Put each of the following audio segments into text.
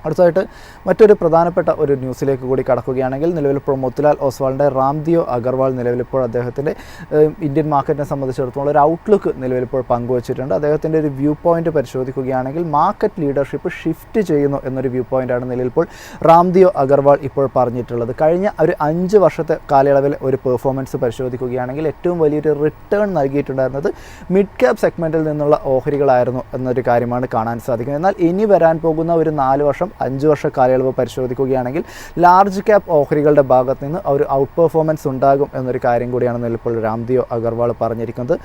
അടുത്തതായിട്ട് മറ്റൊരു പ്രധാനപ്പെട്ട ഒരു ന്യൂസിലേക്ക് കൂടി കടക്കുകയാണെങ്കിൽ നിലവിലിപ്പോൾ മോത്തിലാൽ ഒസ്വാളിൻ്റെ റാംദിയോ അഗർവാൾ നിലവിലിപ്പോൾ അദ്ദേഹത്തിൻ്റെ ഇന്ത്യൻ മാർക്കറ്റിനെ സംബന്ധിച്ചിടത്തോളം ഒരു ഔട്ട്ലുക്ക് നിലവിലിപ്പോൾ പങ്കുവച്ചിട്ടുണ്ട്. അദ്ദേഹത്തിൻ്റെ ഒരു വ്യൂ പോയിൻറ്റ് പരിശോധിക്കുകയാണെങ്കിൽ മാർക്കറ്റ് ലീഡർഷിപ്പ് ഷിഫ്റ്റ് ചെയ്യുന്നു എന്നൊരു വ്യൂ പോയിൻ്റാണ് നിലവിലിപ്പോൾ റാംദിയോ അഗർവാൾ ഇപ്പോൾ പറഞ്ഞിട്ടുള്ളത്. കഴിഞ്ഞ ഒരു 5 വർഷത്തെ കാലയളവിൽ ഒരു പെർഫോമൻസ് പരിശോധിക്കുകയാണെങ്കിൽ ഏറ്റവും വലിയൊരു റിട്ടേൺ നൽകിയിട്ടുണ്ടായിരുന്നത് മിഡ് ക്യാപ് സെഗ്മെൻറ്റിൽ നിന്നുള്ള ഓഹരികളായിരുന്നു എന്നൊരു കാര്യമാണ് കാണാൻ സാധിക്കുന്നത്. എന്നാൽ ഇനി വരാൻ പോകുന്ന ഒരു 4 വർഷം 5 വർഷ കാലയളവ് പരിശോധിക്കുകയാണെങ്കിൽ ലാർജ് ക്യാപ് ഓഹരികളുടെ ഭാഗത്ത് നിന്ന് ഒരു ഔട്ട് പെർഫോമൻസ് ഉണ്ടാകും എന്നൊരു കാര്യം കൂടിയാണ് നിലവിൽ റാംദിയോ അഗർവാൾ പറഞ്ഞിരിക്കുന്നത്.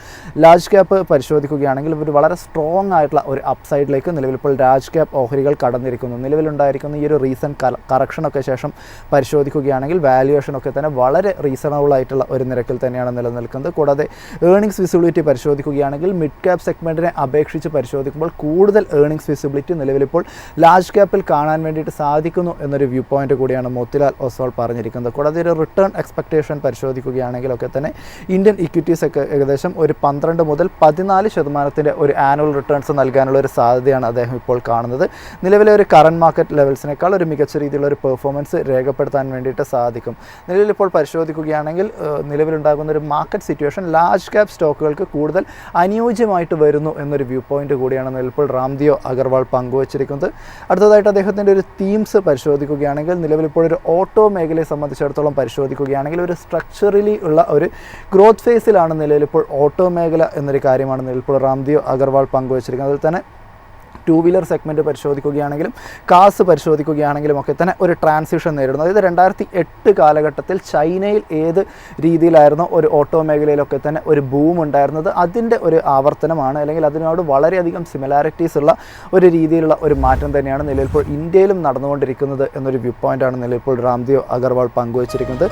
ലാർജ് ക്യാപ്പ് പരിശോധിക്കുകയാണെങ്കിൽ ഒരു വളരെ സ്ട്രോങ് ആയിട്ടുള്ള ഒരു അപ്സൈഡിലേക്ക് നിലവിലിപ്പോൾ ലാർജ് ക്യാപ് ഓഹരികൾ കടന്നിരിക്കുന്നു. നിലവിലുണ്ടായിരിക്കുന്ന ഈ ഒരു റീസെൻറ്റ് കറക്ഷനൊക്കെ ശേഷം പരിശോധിക്കുകയാണെങ്കിൽ വാല്യുവേഷനൊക്കെ തന്നെ വളരെ റീസണബിൾ ആയിട്ടുള്ള ഒരു നിരക്കിൽ തന്നെയാണ് നിലനിൽക്കുന്നത്. കൂടാതെ ഏർണിംഗ്സ് വിസിബിലിറ്റി പരിശോധിക്കുകയാണെങ്കിൽ മിഡ് ക്യാപ് സെഗ്മെൻറ്റിനെ അപേക്ഷിച്ച് പരിശോധിക്കുമ്പോൾ കൂടുതൽ ഏർണിംഗ്സ് വിസിബിലിറ്റി നിലവിലിപ്പോൾ ലാർജ് ക്യാപ്പിൽ കാണാൻ വേണ്ടിയിട്ട് സാധിക്കുന്നു എന്നൊരു വ്യൂ പോയിൻ്റ് കൂടിയാണ് മോത്തിലാൽ ഒസ്വാൾ പറഞ്ഞിരിക്കുന്നത്. കൂടാതെ ഒരു റിട്ടേൺ എക്സ്പെക്റ്റേഷൻ പരിശോധിക്കുകയാണെങ്കിലൊക്കെ തന്നെ ഇന്ത്യൻ ഇക്വിറ്റീസ് ഒക്കെ ഏകദേശം ഒരു 12 മുതൽ 14% ഒരു ആനുവൽ റിട്ടേൺസ് നൽകാനുള്ള ഒരു സാധ്യതയാണ് അദ്ദേഹം ഇപ്പോൾ കാണുന്നത്. നിലവിലെ ഒരു കറൻറ്റ് മാർക്കറ്റ് ലെവൽസിനേക്കാൾ ഒരു മികച്ച രീതിയിലുള്ള ഒരു പെർഫോമൻസ് രേഖപ്പെടുത്താൻ വേണ്ടിയിട്ട് സാധിക്കും. നിലവിലിപ്പോൾ പരിശോധിക്കുകയാണെങ്കിൽ നിലവിലുണ്ടാകുന്ന ഒരു മാർക്കറ്റ് സിറ്റുവേഷൻ ലാർജ് ക്യാപ് സ്റ്റോക്കുകൾക്ക് കൂടുതൽ അനുയോജ്യമായിട്ട് വരുന്നു എന്നൊരു വ്യൂ പോയിൻ്റ് കൂടിയാണ് നിലവിൽ റാംദിയോ അഗർവാൾ പങ്കുവച്ചിരിക്കുന്നത്. അടുത്തതായിട്ട് അദ്ദേഹത്തിൻ്റെ ഒരു തീംസ് പരിശോധിക്കുകയാണെങ്കിൽ നിലവിലിപ്പോൾ ഒരു ഓട്ടോ മേഖലയെ സംബന്ധിച്ചിടത്തോളം പരിശോധിക്കുകയാണെങ്കിൽ ഒരു സ്ട്രക്ചറലി ഉള്ള ഒരു ഗ്രോത്ത് ഫേസിലാണ് നിലവിലിപ്പോൾ ഓട്ടോ മേഖല എന്നൊരു കാര്യമാണ് നിലവിലിപ്പോൾ റാംദിയോ അഗർവാൾ പങ്കുവച്ചിരിക്കുന്നത്. അതിൽ തന്നെ 2 വീലർ സെഗ്മെൻറ്റ് പരിശോധിക്കുകയാണെങ്കിലും കാർസ് പരിശോധിക്കുകയാണെങ്കിലും ഒക്കെ തന്നെ ഒരു ട്രാൻസിഷൻ നേരിടുന്നു. അതായത് 2008 കാലഘട്ടത്തിൽ ചൈനയിൽ ഏത് രീതിയിലായിരുന്നു ഒരു ഓട്ടോ മേഖലയിലൊക്കെ തന്നെ ഒരു ബൂം ഉണ്ടായിരുന്നത്, അതിൻ്റെ ഒരു ആവർത്തനമാണ്, അല്ലെങ്കിൽ അതിനോട് വളരെയധികം സിമിലാരിറ്റീസ് ഉള്ള ഒരു രീതിയിലുള്ള ഒരു മാറ്റം തന്നെയാണ് നിലവിലിപ്പോൾ ഇന്ത്യയിലും നടന്നുകൊണ്ടിരിക്കുന്നത് എന്നൊരു വ്യൂ പോയിൻ്റാണ് നിലവിലിപ്പോൾ റാംദിയോ അഗർവാൾ പങ്കുവച്ചിരിക്കുന്നത്.